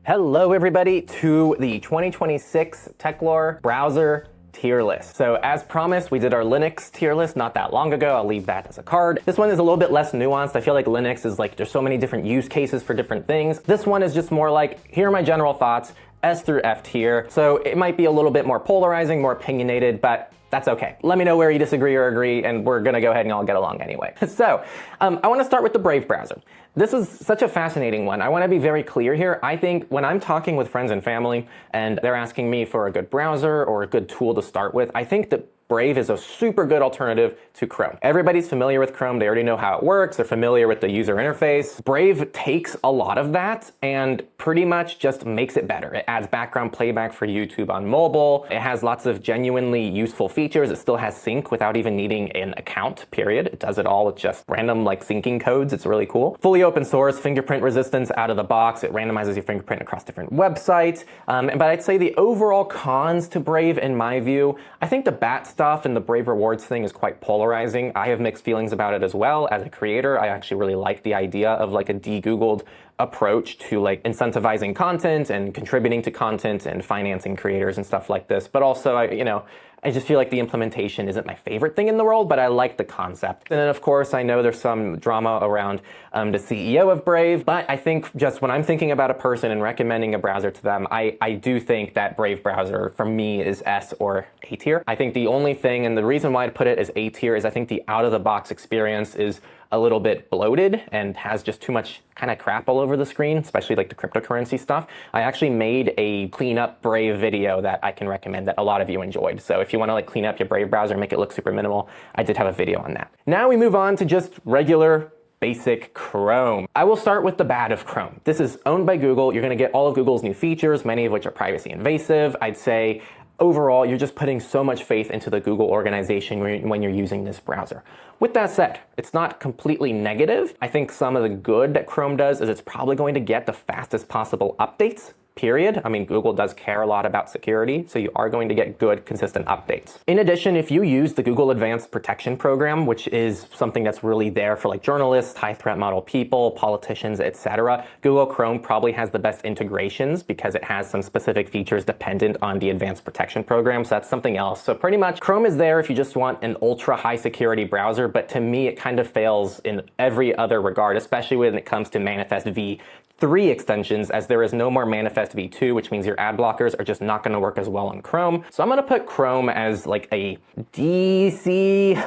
Hello everybody to the 2026 Techlore browser tier list. So as promised, we did our Linux tier list not that long ago. I'll leave that as a card. This one is a little bit less nuanced. I feel like Linux is like, there's so many different use cases for different things. This one is just more like, here are my general thoughts, S through F tier. So it might be a little bit more polarizing, more opinionated, but that's okay. Let me know where you disagree or agree, and we're gonna go ahead and all get along anyway. So, I wanna start with the Brave browser. This is such a fascinating one. I wanna be very clear here. I think when I'm talking with friends and family, and they're asking me for a good browser or a good tool to start with, I think that Brave is a super good alternative to Chrome. Everybody's familiar with Chrome. They already know how it works. They're familiar with the user interface. Brave takes a lot of that and pretty much just makes it better. It adds background playback for YouTube on mobile. It has lots of genuinely useful features. It still has sync without even needing an account, period. It does it all with just random like syncing codes. It's really cool. Fully open source, fingerprint resistance out of the box. It randomizes your fingerprint across different websites. But I'd say the overall cons to Brave, in my view, I think the BAT stuff and the Brave rewards thing is quite polarizing. I have mixed feelings about it as well. As a creator, I actually really like the idea of like a de-Googled approach to like incentivizing content and contributing to content and financing creators and stuff like this. But also, I just feel like the implementation isn't my favorite thing in the world, but I like the concept. And then of course, I know there's some drama around the CEO of Brave, but I think just when I'm thinking about a person and recommending a browser to them, I do think that Brave browser for me is S or A tier. I think the only thing, and the reason why I'd put it as A tier, is I think the out-of-the-box experience is a little bit bloated and has just too much kind of crap all over the screen, especially like the cryptocurrency stuff. I actually made a clean up Brave video that I can recommend that a lot of you enjoyed. So if you want to like clean up your Brave browser, make it look super minimal, I did have a video on that. Now we move on to just regular basic Chrome. I will start with the bad of Chrome. This is owned by Google. You're going to get all of Google's new features, many of which are privacy invasive. I'd say overall, you're just putting so much faith into the Google organization when you're using this browser. With that said, it's not completely negative. I think some of the good that Chrome does is it's probably going to get the fastest possible updates, period. I mean, Google does care a lot about security, so you are going to get good, consistent updates. In addition, if you use the Google Advanced Protection Program, which is something that's really there for like journalists, high threat model people, politicians, etc., Google Chrome probably has the best integrations because it has some specific features dependent on the Advanced Protection Program, so that's something else. So pretty much Chrome is there if you just want an ultra high security browser, but to me it kind of fails in every other regard, especially when it comes to Manifest v3 extensions, as there is no more Manifest v2, which means your ad blockers are just not going to work as well on Chrome. So I'm going to put Chrome as like a DC,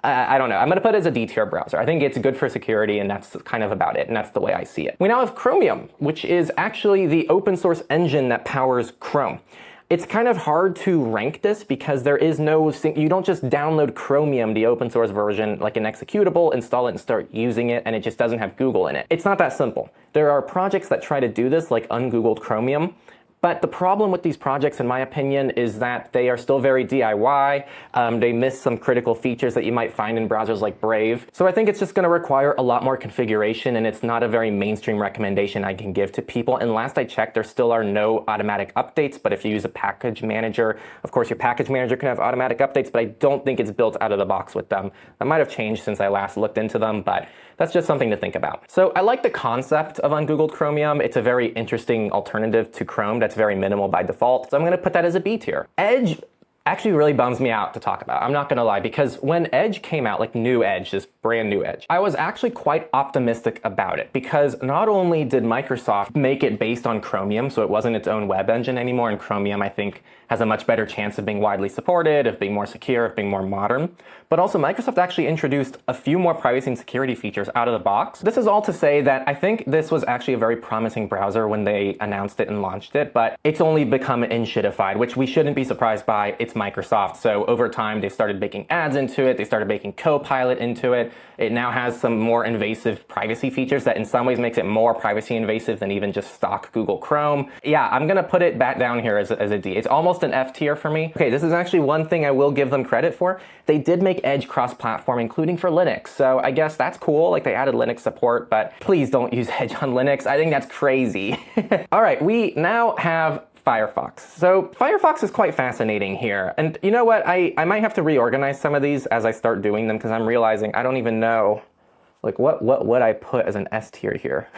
I don't know. I'm going to put it as a D tier browser. I think it's good for security, and that's kind of about it, and that's the way I see it. We now have Chromium, which is actually the open source engine that powers Chrome. It's kind of hard to rank this because there is no, you don't just download Chromium, the open source version, like an executable, install it and start using it, and it just doesn't have Google in it. It's not that simple. There are projects that try to do this, like ungoogled Chromium, but the problem with these projects, in my opinion, is that they are still very DIY. They miss some critical features that you might find in browsers like Brave. So I think it's just going to require a lot more configuration, and it's not a very mainstream recommendation I can give to people. And last I checked, there still are no automatic updates, but if you use a package manager, of course your package manager can have automatic updates, but I don't think it's built out of the box with them. That might have changed since I last looked into them, but that's just something to think about. So I like the concept of ungoogled Chromium. It's a very interesting alternative to Chrome that's very minimal by default. So I'm going to put that as a B tier. Edge actually really bums me out to talk about. I'm not going to lie, because when Edge came out, like new Edge, this brand new Edge, I was actually quite optimistic about it, because not only did Microsoft make it based on Chromium, so it wasn't its own web engine anymore, and Chromium, I think, has a much better chance of being widely supported, of being more secure, of being more modern, but also Microsoft actually introduced a few more privacy and security features out of the box. This is all to say that I think this was actually a very promising browser when they announced it and launched it, but it's only become in-shitified, which we shouldn't be surprised by. It's Microsoft. So over time, they started baking ads into it. They started baking Copilot into it. It now has some more invasive privacy features that in some ways makes it more privacy invasive than even just stock Google Chrome. Yeah, I'm going to put it back down here as a D. It's almost an F tier for me. Okay, this is actually one thing I will give them credit for. They did make Edge cross-platform, including for Linux. So I guess that's cool. Like, they added Linux support, but please don't use Edge on Linux. I think that's crazy. All right, we now have Firefox. So Firefox is quite fascinating here. And you know what? I might have to reorganize some of these as I start doing them, because I'm realizing I don't even know Like what would I put as an S tier here?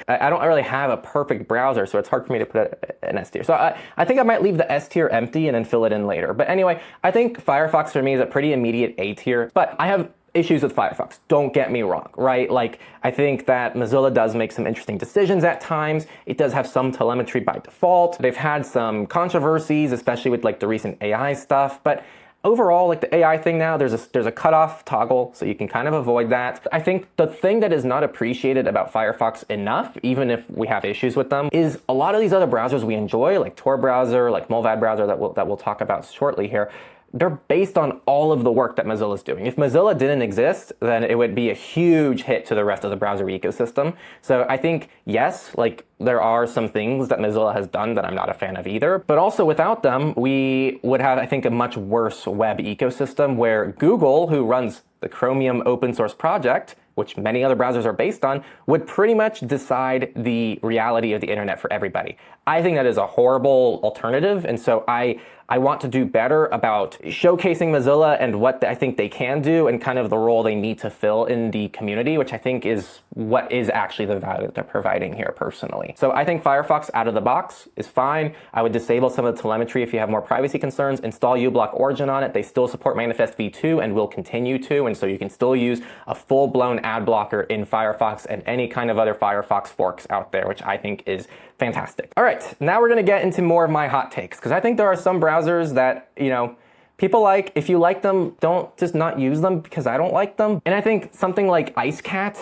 I don't really have a perfect browser, so it's hard for me to put an S tier. So I think I might leave the S tier empty and then fill it in later. But anyway, I think Firefox for me is a pretty immediate A tier, but I have issues with Firefox. Don't get me wrong, right? Like, I think that Mozilla does make some interesting decisions at times. It does have some telemetry by default. They've had some controversies, especially with like the recent AI stuff, but overall, like the AI thing now, there's a cutoff toggle, so you can kind of avoid that. I think the thing that is not appreciated about Firefox enough, even if we have issues with them, is a lot of these other browsers we enjoy, like Tor browser, like Mullvad browser that we'll talk about shortly here. They're based on all of the work that Mozilla is doing. If Mozilla didn't exist, then it would be a huge hit to the rest of the browser ecosystem. So I think, yes, like there are some things that Mozilla has done that I'm not a fan of either, but also without them, we would have, I think, a much worse web ecosystem where Google, who runs the Chromium open source project, which many other browsers are based on, would pretty much decide the reality of the internet for everybody. I think that is a horrible alternative, and so I want to do better about showcasing Mozilla and what I think they can do and kind of the role they need to fill in the community, which I think is what is actually the value that they're providing here personally. So I think Firefox out of the box is fine. I would disable some of the telemetry if you have more privacy concerns, install uBlock Origin on it. They still support Manifest v2 and will continue to, and so you can still use a full-blown ad blocker in Firefox and any kind of other Firefox forks out there, which I think is fantastic. All right, now we're gonna get into more of my hot takes, because I think there are some browsers that, you know, people like. If you like them, don't just not use them because I don't like them. And I think something like IceCat,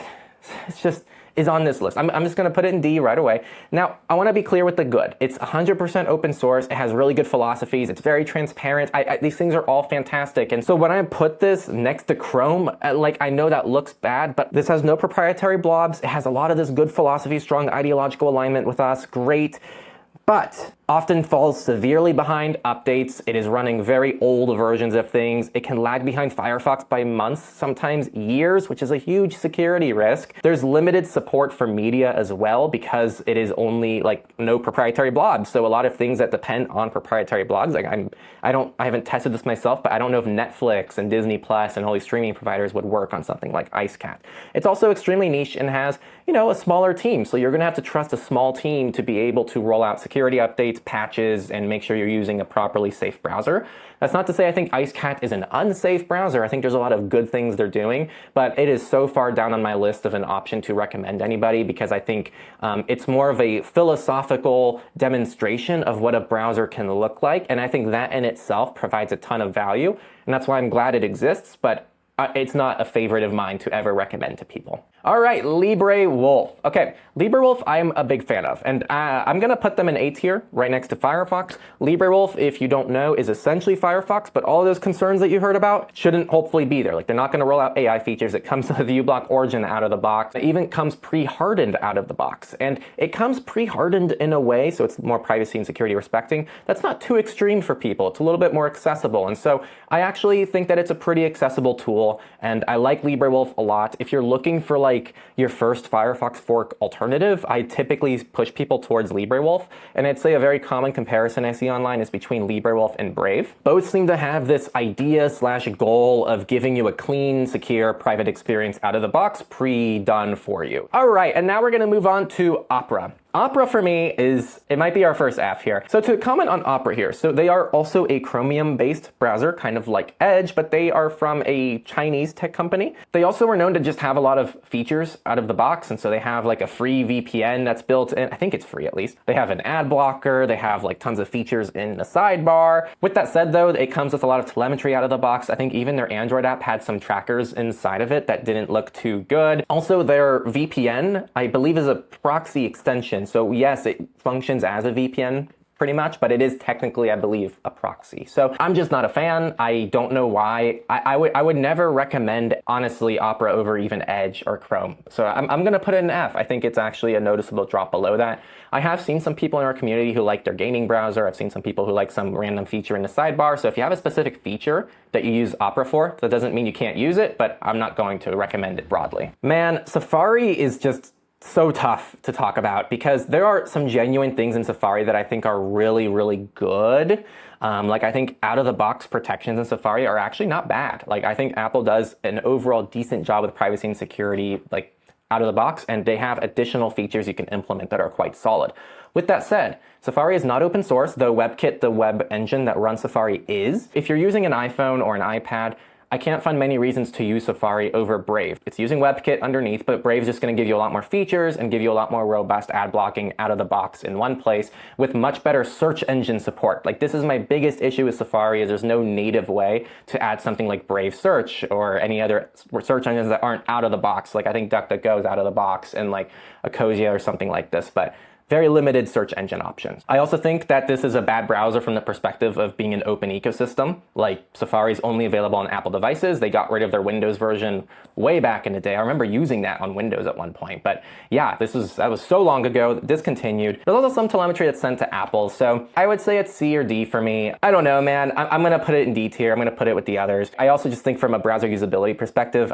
it's just is on this list. I'm just going to put it in D right away. Now, I want to be clear with the good. It's 100% open source. It has really good philosophies. It's very transparent. These things are all fantastic. And so when I put this next to Chrome, like I know that looks bad, but this has no proprietary blobs. It has a lot of this good philosophy, strong ideological alignment with us. Great. But often falls severely behind updates. It is running very old versions of things. It can lag behind Firefox by months, sometimes years, which is a huge security risk. There's limited support for media as well because it is only like no proprietary blogs. So a lot of things that depend on proprietary blogs, like I haven't tested this myself, but I don't know if Netflix and Disney Plus and all these streaming providers would work on something like IceCat. It's also extremely niche and has, you know, a smaller team. So you're going to have to trust a small team to be able to roll out security updates, patches, and make sure you're using a properly safe browser. That's not to say I think IceCat is an unsafe browser. I think there's a lot of good things they're doing, but it is so far down on my list of an option to recommend anybody because I think it's more of a philosophical demonstration of what a browser can look like, and I think that in itself provides a ton of value, and that's why I'm glad it exists, but it's not a favorite of mine to ever recommend to people. All right, LibreWolf. Okay, LibreWolf I'm a big fan of, and I'm gonna put them in A tier right next to Firefox. LibreWolf, if you don't know, is essentially Firefox, but all of those concerns that you heard about shouldn't hopefully be there. Like they're not gonna roll out AI features. It comes with the uBlock Origin out of the box. It even comes pre-hardened out of the box, and it comes pre-hardened in a way, so it's more privacy and security respecting. That's not too extreme for people. It's a little bit more accessible, and so I actually think that it's a pretty accessible tool, and I like LibreWolf a lot. If you're looking for like your first Firefox fork alternative, I typically push people towards LibreWolf, and I'd say a very common comparison I see online is between LibreWolf and Brave. Both seem to have this idea/goal of giving you a clean, secure, private experience out of the box, pre-done for you. All right, and now we're gonna move on to Opera. Opera for me it might be our first F here. So to comment on Opera here, so they are also a Chromium-based browser, kind of like Edge, but they are from a Chinese tech company. They also were known to just have a lot of features out of the box, and so they have like a free VPN that's built in. I think it's free at least. They have an ad blocker. They have like tons of features in the sidebar. With that said though, it comes with a lot of telemetry out of the box. I think even their Android app had some trackers inside of it that didn't look too good. Also, their VPN, I believe, is a proxy extension. So yes, it functions as a VPN pretty much, but it is technically, I believe, a proxy. So I'm just not a fan. I don't know why. I would never recommend, honestly, Opera over even Edge or Chrome. So I'm going to put it in F. I think it's actually a noticeable drop below that. I have seen some people in our community who like their gaming browser. I've seen some people who like some random feature in the sidebar. So if you have a specific feature that you use Opera for, that doesn't mean you can't use it, but I'm not going to recommend it broadly. Man, Safari is just so tough to talk about because there are some genuine things in Safari that I think are really, really good. Like I think out-of-the-box protections in Safari are actually not bad. Like I think Apple does an overall decent job with privacy and security, like out of the box, and they have additional features you can implement that are quite solid. With that said, Safari is not open source, though WebKit, the web engine that runs Safari, is. If you're using an iPhone or an iPad, I can't find many reasons to use Safari over Brave. It's using WebKit underneath, but Brave is just going to give you a lot more features and give you a lot more robust ad blocking out of the box in one place with much better search engine support. Like this is my biggest issue with Safari is there's no native way to add something like Brave Search or any other search engines that aren't out of the box. Like I think DuckDuckGo is out of the box and like Ecosia or something like this, but very limited search engine options. I also think that this is a bad browser from the perspective of being an open ecosystem. Like Safari is only available on Apple devices. They got rid of their Windows version way back in the day. I remember using that on Windows at one point. But yeah, that was so long ago, discontinued. There's also some telemetry that's sent to Apple. So I would say it's C or D for me. I don't know, man. I'm gonna put it in D tier. I'm gonna put it with the others. I also just think from a browser usability perspective,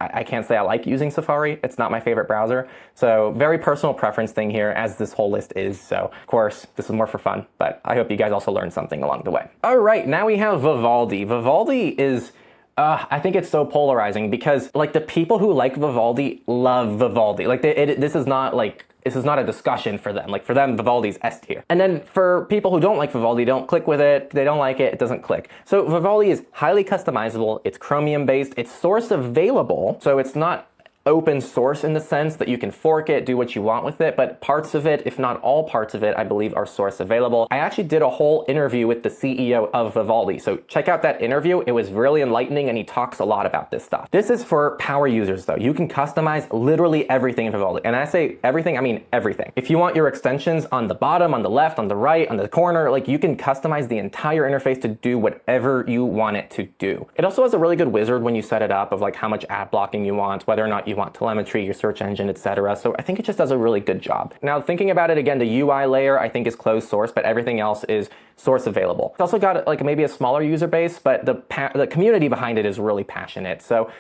I can't say I like using Safari. It's not my favorite browser. So very personal preference thing here as this whole list is. So of course, this is more for fun, but I hope you guys also learned something along the way. All right, now we have Vivaldi. Vivaldi is, I think it's so polarizing because like the people who like Vivaldi love Vivaldi. Like this is not a discussion for them. Like for them, Vivaldi's S tier. And then for people who don't like Vivaldi, don't click with it, they don't like it, it doesn't click. So Vivaldi is highly customizable, it's Chromium based, it's source available, so it's not open source in the sense that you can fork it, do what you want with it, but parts of it, if not all parts of it, I believe are source available. I actually did a whole interview with the CEO of Vivaldi, so check out that interview. It was really enlightening and he talks a lot about this stuff. This is for power users though. You can customize literally everything in Vivaldi. And I say everything, I mean everything. If you want your extensions on the bottom, on the left, on the right, on the corner, like you can customize the entire interface to do whatever you want it to do. It also has a really good wizard when you set it up of like how much ad blocking you want, whether or not you want telemetry, your search engine, etc. So I think it just does a really good job. Now thinking about it again, the UI layer I think is closed source, but everything else is source available. It's also got like maybe a smaller user base, but the community behind it is really passionate. So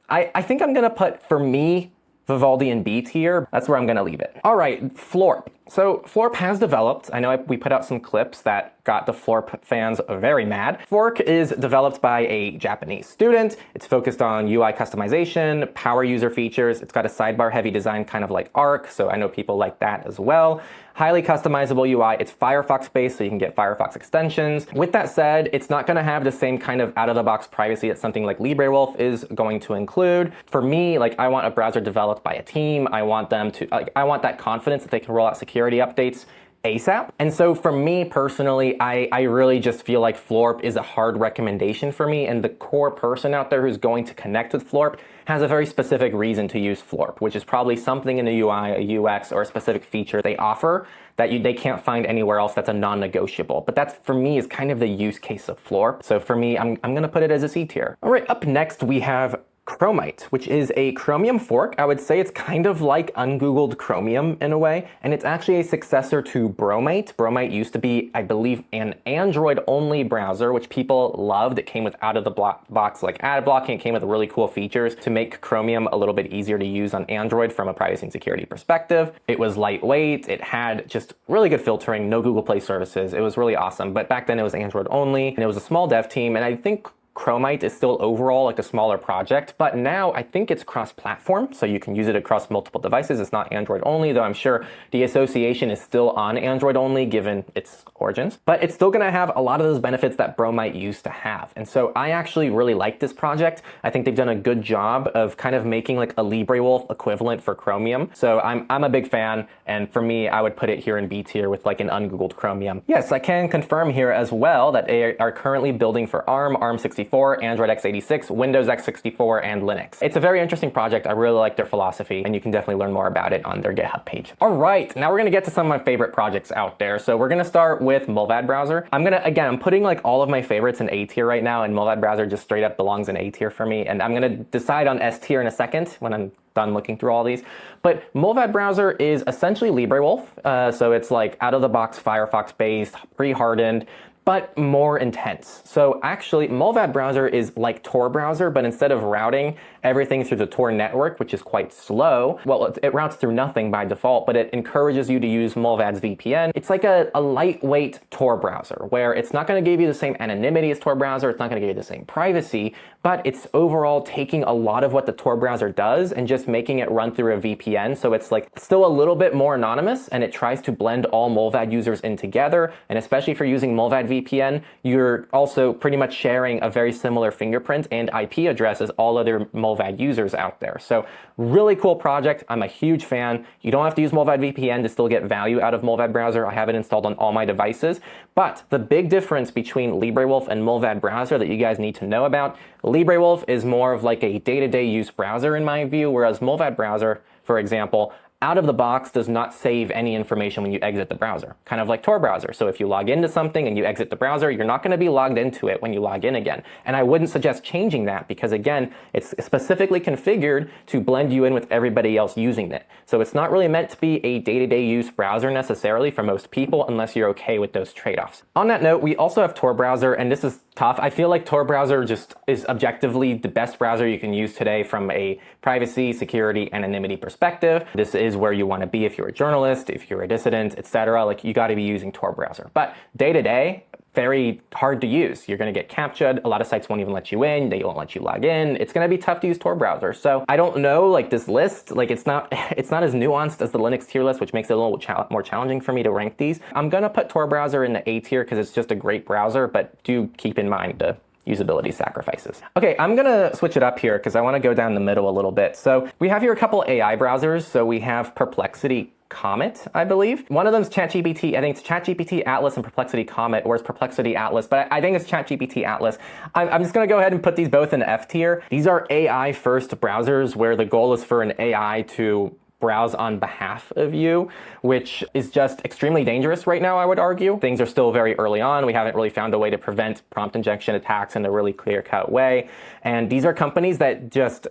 I think I'm gonna put, for me, Vivaldi in B tier. That's where I'm gonna leave it. All right, Florp. So Florp has developed, I know we put out some clips that got the Florp fans very mad. Florp is developed by a Japanese student. It's focused on UI customization, power user features. It's got a sidebar heavy design kind of like Arc, so I know people like that as well. Highly customizable UI. It's Firefox based, so you can get Firefox extensions. With that said, it's not gonna have the same kind of out-of-the-box privacy that something like LibreWolf is going to include. For me, like I want a browser developed by a team. I want them to, I want that confidence that they can roll out security updates ASAP. And so for me personally, I really just feel like Florp is a hard recommendation for me, and the core person out there who's going to connect with Florp has a very specific reason to use Florp, which is probably something in the UI, a UX, or a specific feature they offer that they can't find anywhere else that's a non-negotiable. But that's, for me, is kind of the use case of Florp. So for me, I'm gonna put it as a C tier. All right, up next we have Chromite, which is a Chromium fork. I would say it's kind of like ungoogled Chromium in a way, and it's actually a successor to Bromite. Bromite used to be, I believe, an Android-only browser, which people loved. It came with out-of-the-box like ad blocking. It came with really cool features to make Chromium a little bit easier to use on Android from a privacy and security perspective. It was lightweight. It had just really good filtering, no Google Play services. It was really awesome, but back then it was Android only, and it was a small dev team, and I think Chromite is still overall like a smaller project, but now I think it's cross-platform, so you can use it across multiple devices. It's not Android only, though I'm sure the association is still on Android only given its origins, but it's still gonna have a lot of those benefits that Bromite used to have. And so I actually really like this project. I think they've done a good job of kind of making like a LibreWolf equivalent for Chromium. So I'm a big fan, and for me, I would put it here in B tier with like an ungoogled Chromium. Yes, I can confirm here as well that they are currently building for ARM, ARM64, Android x86, Windows x64, and Linux. It's a very interesting project. I really like their philosophy, and you can definitely learn more about it on their GitHub page. All right, now we're gonna get to some of my favorite projects out there. So we're gonna start with Mullvad Browser. I'm putting like all of my favorites in A tier right now, and Mullvad Browser just straight up belongs in A tier for me, and I'm gonna decide on S tier in a second when I'm done looking through all these. But Mullvad Browser is essentially LibreWolf, so it's like out-of-the-box Firefox based, pre-hardened, but more intense. So actually, Mullvad browser is like Tor browser, but instead of routing everything through the Tor network, which is quite slow, well, it routes through nothing by default, but it encourages you to use Mullvad's VPN. It's like a lightweight Tor browser, where it's not going to give you the same anonymity as Tor browser, it's not going to give you the same privacy, but it's overall taking a lot of what the Tor browser does and just making it run through a VPN. So it's like still a little bit more anonymous, and it tries to blend all Mullvad users in together. And especially if you're using Mullvad VPN, you're also pretty much sharing a very similar fingerprint and IP address as all other Mullvad users out there. So really cool project. I'm a huge fan. You don't have to use Mullvad VPN to still get value out of Mullvad browser. I have it installed on all my devices. But the big difference between LibreWolf and Mullvad browser that you guys need to know about, LibreWolf is more of like a day-to-day use browser in my view, whereas Mullvad browser, for example, out of the box does not save any information when you exit the browser, kind of like Tor browser. So if you log into something and you exit the browser, you're not going to be logged into it when you log in again. And I wouldn't suggest changing that because, again, it's specifically configured to blend you in with everybody else using it. So it's not really meant to be a day-to-day use browser necessarily for most people unless you're okay with those trade-offs. On that note, we also have Tor browser, and this is tough. I feel like Tor browser just is objectively the best browser you can use today from a privacy, security, anonymity perspective. This is where you want to be if you're a journalist, if you're a dissident, etc. Like, you got to be using Tor browser. But day to day, very hard to use. You're going to get captured. A lot of sites won't even let you in. They won't let you log in. It's going to be tough to use Tor browser. So I don't know, like this list, like it's not as nuanced as the Linux tier list, which makes it a little more challenging for me to rank these. I'm going to put Tor browser in the A tier because it's just a great browser, but do keep in mind the usability sacrifices. Okay, I'm gonna switch it up here because I want to go down the middle a little bit. So we have here a couple AI browsers. So we have Perplexity Comet, I believe. One of them is ChatGPT. I think it's ChatGPT Atlas and Perplexity Comet, or it's Perplexity Atlas, but I think it's ChatGPT Atlas. I'm just gonna go ahead and put these both in F tier. These are AI first browsers where the goal is for an AI to browse on behalf of you, which is just extremely dangerous right now, I would argue. Things are still very early on. We haven't really found a way to prevent prompt injection attacks in a really clear-cut way. And these are companies that just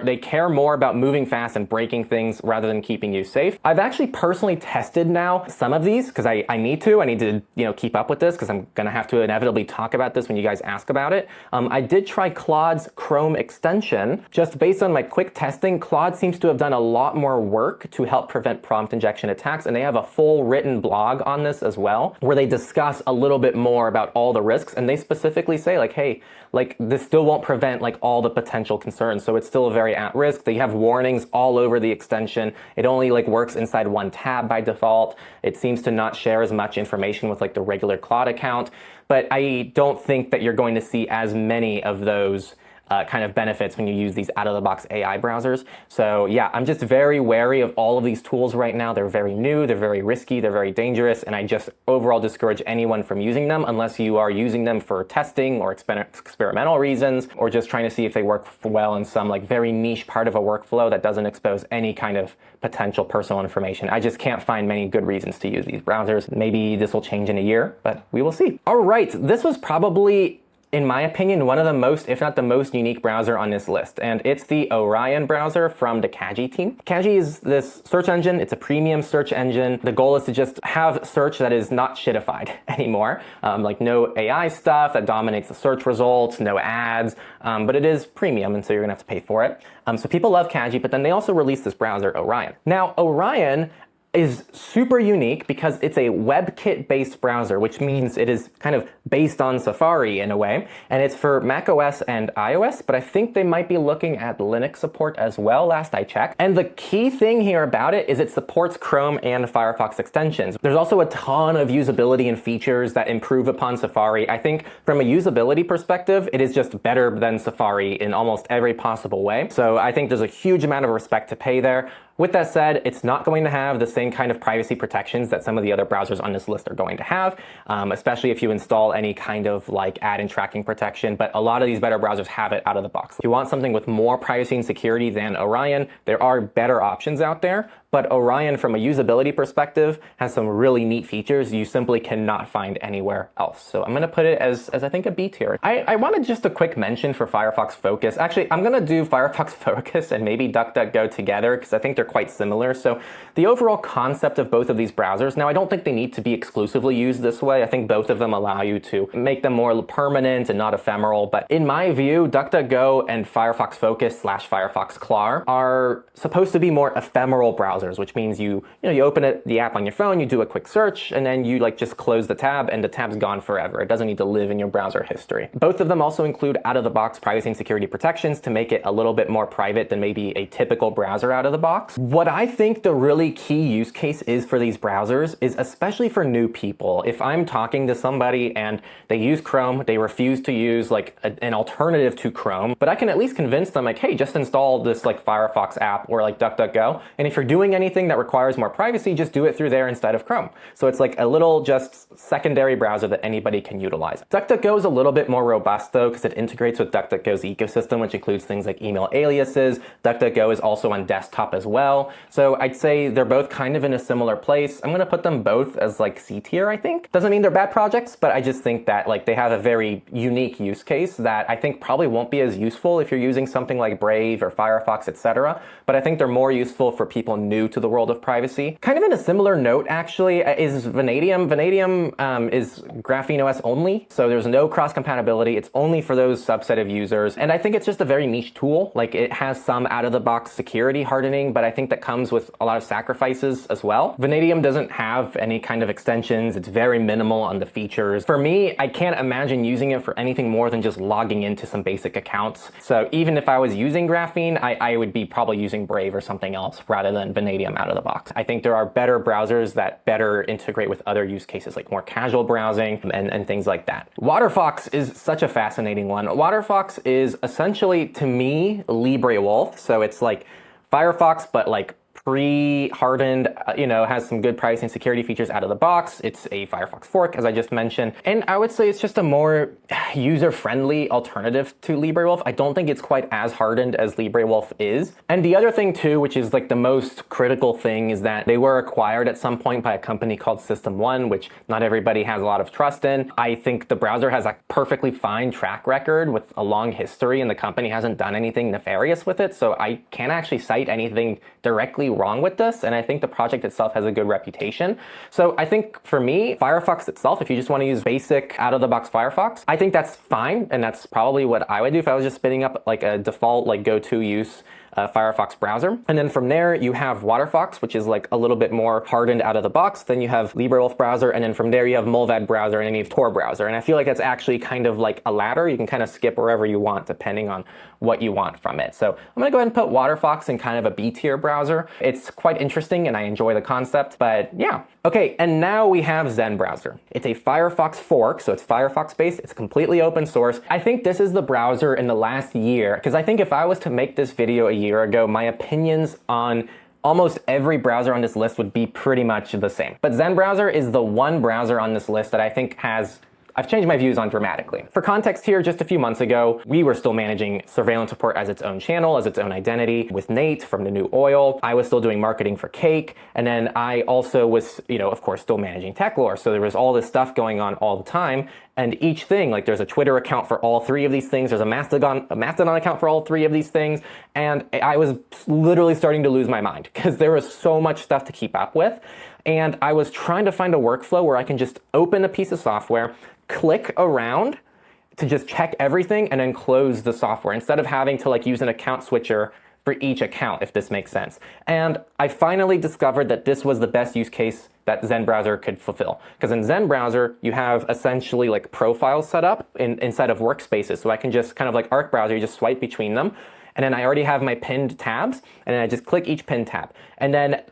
they care more about moving fast and breaking things rather than keeping you safe. I've actually personally tested now some of these because I need to, keep up with this because I'm gonna have to inevitably talk about this when you guys ask about it. I did try Claude's Chrome extension. Just based on my quick testing, Claude seems to have done a lot more work to help prevent prompt injection attacks, and they have a full written blog on this as well where they discuss a little bit more about all the risks, and they specifically say like, hey, like this still won't prevent like all the potential concerns, so it's still very at risk. They have warnings all over the extension. It only like works inside one tab by default. It seems to not share as much information with like the regular Claude account, but I don't think that you're going to see as many of those kind of benefits when you use these out-of-the-box AI browsers. So yeah, I'm just very wary of all of these tools right now. They're very new, they're very risky, they're very dangerous, and I just overall discourage anyone from using them unless you are using them for testing or experimental reasons, or just trying to see if they work well in some like very niche part of a workflow that doesn't expose any kind of potential personal information. I just can't find many good reasons to use these browsers. Maybe this will change in a year, but we will see. All right, this was probably, in my opinion, one of the most, if not the most unique browser on this list, and it's the Orion browser from the Kaji team. Kaji is this search engine. It's a premium search engine. The goal is to just have search that is not shitified anymore, like no AI stuff that dominates the search results, no ads, but it is premium, and so you're gonna have to pay for it. So people love Kaji, but then they also released this browser, Orion. Now, Orion is super unique because it's a WebKit-based browser, which means it is kind of based on Safari in a way, and it's for macOS and iOS, but I think they might be looking at Linux support as well, last I checked. And the key thing here about it is it supports Chrome and Firefox extensions. There's also a ton of usability and features that improve upon Safari. I think from a usability perspective, it is just better than Safari in almost every possible way. So I think there's a huge amount of respect to pay there. With that said, it's not going to have the same kind of privacy protections that some of the other browsers on this list are going to have, especially if you install any kind of like ad and tracking protection, but a lot of these better browsers have it out of the box. If you want something with more privacy and security than Orion, there are better options out there, but Orion from a usability perspective has some really neat features you simply cannot find anywhere else. So I'm going to put it as I think a B tier. I wanted just a quick mention for Firefox Focus. Actually, I'm going to do Firefox Focus and maybe DuckDuckGo together because I think they're quite similar. So the overall concept of both of these browsers, now I don't think they need to be exclusively used this way. I think both of them allow you to make them more permanent and not ephemeral. But in my view, DuckDuckGo and Firefox Focus / Firefox Clar are supposed to be more ephemeral browsers, which means you open the app on your phone, you do a quick search, and then you just close the tab and the tab's gone forever. It doesn't need to live in your browser history. Both of them also include out-of-the-box privacy and security protections to make it a little bit more private than maybe a typical browser out of the box. What I think the really key use case is for these browsers is especially for new people. If I'm talking to somebody and they use Chrome, they refuse to use an alternative to Chrome, but I can at least convince them hey, just install this Firefox app or DuckDuckGo. And if you're doing anything that requires more privacy, just do it through there instead of Chrome. So it's a little just secondary browser that anybody can utilize. DuckDuckGo is a little bit more robust though, because it integrates with DuckDuckGo's ecosystem, which includes things like email aliases. DuckDuckGo is also on desktop as well. So I'd say they're both kind of in a similar place. I'm going to put them both as C tier, I think. Doesn't mean they're bad projects, but I just think that they have a very unique use case that I think probably won't be as useful if you're using something like Brave or Firefox, etc. But I think they're more useful for people new to the world of privacy. Kind of in a similar note, actually, is Vanadium. Vanadium is Graphene OS only, so there's no cross-compatibility. It's only for those subset of users, and I think it's just a very niche tool. It has some out-of-the-box security hardening, but I think that comes with a lot of sacrifices as well. Vanadium doesn't have any kind of extensions. It's very minimal on the features. For me, I can't imagine using it for anything more than just logging into some basic accounts. So even if I was using Graphene, I would be probably using Brave or something else rather than Vanadium out of the box. I think there are better browsers that better integrate with other use cases, like more casual browsing and things like that. WaterFox is such a fascinating one. WaterFox is essentially, to me, LibreWolf. So it's like Firefox, but pre-hardened, has some good privacy and security features out of the box. It's a Firefox fork, as I just mentioned. And I would say it's just a more user-friendly alternative to LibreWolf. I don't think it's quite as hardened as LibreWolf is. And the other thing too, which is the most critical thing, is that they were acquired at some point by a company called System1, which not everybody has a lot of trust in. I think the browser has a perfectly fine track record with a long history, and the company hasn't done anything nefarious with it. So I can't actually cite anything directly wrong with this, and I think the project itself has a good reputation. So I think for me, Firefox itself, if you just want to use basic out-of-the-box Firefox, I think that's fine, and that's probably what I would do if I was just spinning up a default go-to use Firefox browser. And then from there, you have WaterFox, which is a little bit more hardened out of the box. Then you have LibreWolf browser, and then from there you have Mullvad browser, and then you have Tor browser. And I feel like that's actually kind of like a ladder. You can kind of skip wherever you want, depending on what you want from it. So I'm gonna go ahead and put WaterFox in kind of a B tier browser. It's quite interesting, and I enjoy the concept, but yeah. Okay, and now we have Zen browser. It's a Firefox fork, so it's Firefox based, it's completely open source. I think this is the browser in the last year, because I think if I was to make this video a year ago, my opinions on almost every browser on this list would be pretty much the same. But Zen browser is the one browser on this list that I think I've changed my views on dramatically. For context here, just a few months ago, we were still managing surveillance report as its own channel, as its own identity with Nate from the New Oil. I was still doing marketing for Cake. And then I also was, of course, still managing Techlore. So there was all this stuff going on all the time. And each thing, there's a Twitter account for all three of these things. There's a Mastodon account for all three of these things. And I was literally starting to lose my mind because there was so much stuff to keep up with. And I was trying to find a workflow where I can just open a piece of software, click around to just check everything, and then close the software instead of having to use an account switcher for each account, if this makes sense. And I finally discovered that this was the best use case that Zen browser could fulfill. Because in Zen browser, you have essentially profiles set up inside of workspaces. So I can just kind of Arc browser, you just swipe between them. And then I already have my pinned tabs, and then I just click each pinned tab. And then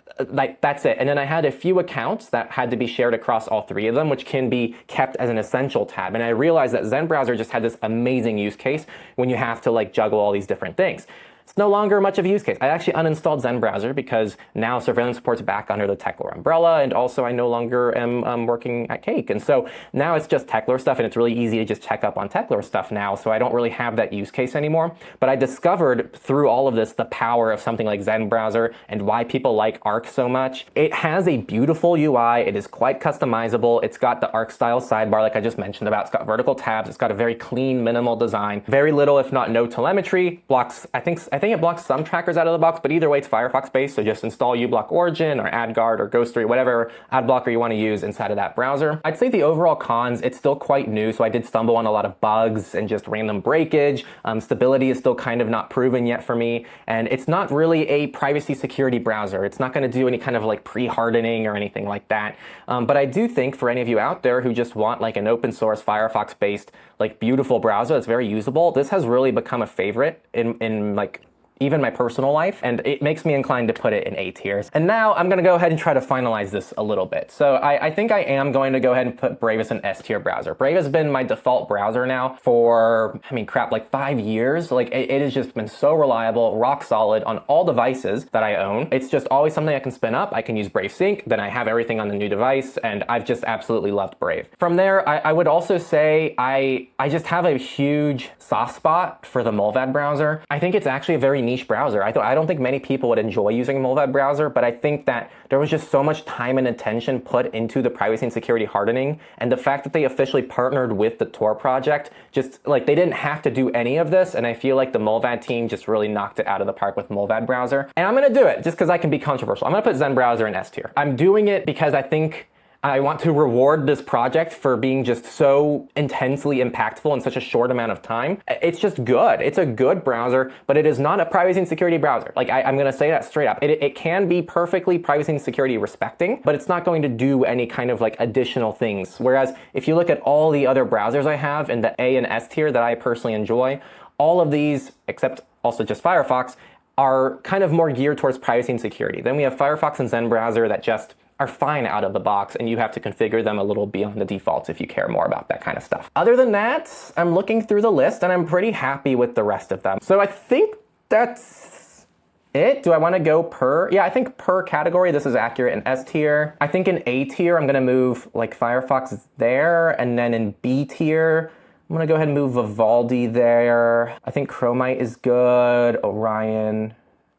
that's it. And then I had a few accounts that had to be shared across all three of them, which can be kept as an essential tab. And I realized that Zen browser just had this amazing use case when you have to juggle all these different things. it's no longer much of a use case. I actually uninstalled Zen Browser because now surveillance support's back under the Techlore umbrella, and also I no longer am working at Cake. And so now it's just Techlore stuff, and it's really easy to just check up on Techlore stuff now, so I don't really have that use case anymore. But I discovered through all of this the power of something like Zen Browser and why people like Arc so much. It has a beautiful UI, it is quite customizable, it's got the Arc style sidebar like I just mentioned about, it's got vertical tabs, it's got a very clean, minimal design, very little if not no telemetry, blocks, I think it blocks some trackers out of the box, but either way it's Firefox based, so just install uBlock Origin or AdGuard or Ghostery, whatever ad blocker you want to use inside of that browser. I'd say the overall cons, it's still quite new, so I did stumble on a lot of bugs and just random breakage. Stability is still kind of not proven yet for me, and it's not really a privacy security browser. It's not going to do any kind of like pre-hardening or anything like that. But I do think for any of you out there who just want like an open source Firefox based like beautiful browser that's very usable, this has really become a favorite in like even my personal life, and it makes me inclined to put it in A tiers. And now I'm gonna go ahead and try to finalize this a little bit. So I think I am going to go ahead and put Brave as an S tier browser. Brave has been my default browser now for, I mean, crap, like 5 years. Like it has just been so reliable, rock solid on all devices that I own. It's just always something I can spin up. I can use Brave Sync, then I have everything on the new device, and I've just absolutely loved Brave. From there, I would also say I just have a huge soft spot for the Mullvad browser. I think it's actually a very niche browser. I don't think many people would enjoy using a Mullvad browser, but I think that there was just so much time and attention put into the privacy and security hardening, and the fact that they officially partnered with the Tor project, just like they didn't have to do any of this, and I feel like the Mullvad team just really knocked it out of the park with Mullvad browser. And I'm gonna do it just because I can be controversial. I'm gonna put Zen Browser in S tier. I'm doing it because I think I want to reward this project for being just so intensely impactful in such a short amount of time. It's just good. It's a good browser, but it is not a privacy and security browser. Like I'm gonna say that straight up. It can be perfectly privacy and security respecting, but it's not going to do any kind of like additional things. Whereas if you look at all the other browsers I have in the A and S tier that I personally enjoy, all of these, except also just Firefox, are kind of more geared towards privacy and security. Then we have Firefox and Zen Browser that just are fine out of the box, and you have to configure them a little beyond the defaults if you care more about that kind of stuff. Other than that, I'm looking through the list and I'm pretty happy with the rest of them. So I think that's it. Do I want to go per? Yeah, I think per category this is accurate in S tier. I think in A tier I'm gonna move like Firefox there, and then in B tier I'm gonna go ahead and move Vivaldi there. I think Chromite is good, Orion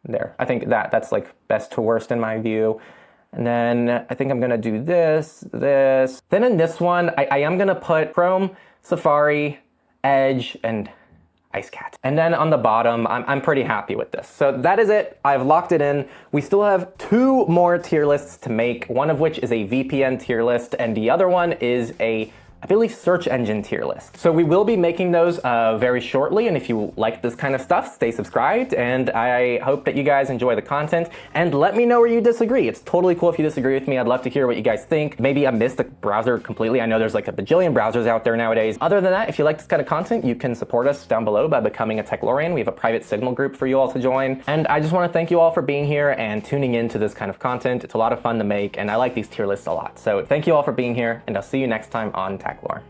there. I think that's like best to worst in my view. And then I think I'm gonna do this. Then in this one, I am gonna put Chrome, Safari, Edge, and IceCat. And then on the bottom, I'm pretty happy with this. So that is it. I've locked it in. We still have 2 more tier lists to make, one of which is a VPN tier list, and the other one is a, I believe, search engine tier list. So we will be making those very shortly, and if you like this kind of stuff, stay subscribed, and I hope that you guys enjoy the content, and let me know where you disagree. It's totally cool if you disagree with me. I'd love to hear what you guys think. Maybe I missed the browser completely. I know there's like a bajillion browsers out there nowadays. Other than that, if you like this kind of content, you can support us down below by becoming a Techlorian. We have a private Signal group for you all to join, and I just want to thank you all for being here and tuning into this kind of content. It's a lot of fun to make, and I like these tier lists a lot. So thank you all for being here, and I'll see you next time on Techlore.